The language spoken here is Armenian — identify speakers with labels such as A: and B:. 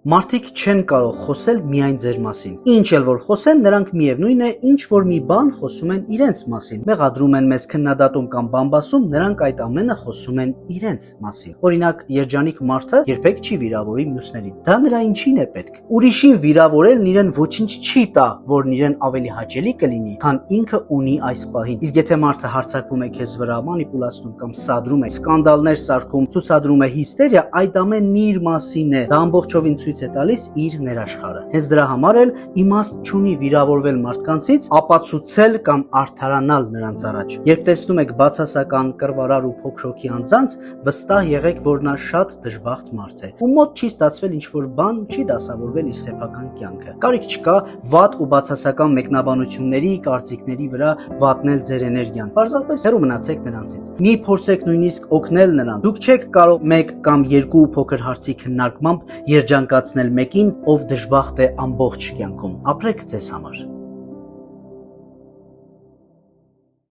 A: Մարդիկ չեն կարող խոսել միայն ձեր մասին։ Ինչ էլ որ խոսեն, նրանք միևնույն է, ինչ որ մի բան խոսում են իրենց մասին։ Մեղադրում են մեզ քննադատում կամ բամբասում, նրանք այդ ամենը խոսում են իրենց մասին։ Օրինակ, երջանիկ մարդը երբեք չի վիրավորի մյուսներին։ Դա նրա ինչին է պետք։ Ուրիշին վիրավորելն իրեն ոչինչ չի տա, որն իրեն ավելի հաճելի կլինի, քան ինքը ունի այս պահին։ Իսկ եթե մարդը հարձակվում է քեզ վրա, մանիպուլացնում կամ սադրում է, սկանդալներ սարքում, ցուցադրում է հիստերիա, այդ ամենն իր մասին է։ Դա ամբողջովին ցույց է տալիս իր ներաշխարհը։ Հենց դրա համար էլ իմաստ չունի վիրավորվել մարդկանցից, ապացուցել կամ արդարանալ նրանց առաջ։ Երբ տեսնում եք բացասական, կռվարար ու փոքրոքի անձանց, վստահ եղեք, որ նա շատ դժբախտ մարդ է։ Ու մոտ չի ստացվել ինչ-որ բան, չի դասավորվել իր սեփական կյանքը։ Կարիք չկա վատ ու բացասական մեկնաբանությունների, կարծիքների վրա վատնել ձեր էներգիան։ Պարզապես հեռու մնացեք նրանցից։ Մի փորձեք նույնիսկ օգնել նրանց։ Դուք չեք կարող մեկ կամ երկու փոքր հարցի քննարկմամբ երջանկացնել մեկին, ով դժբախտ է ամբողջ կյանքում։ Ապրեք ձեզ համար։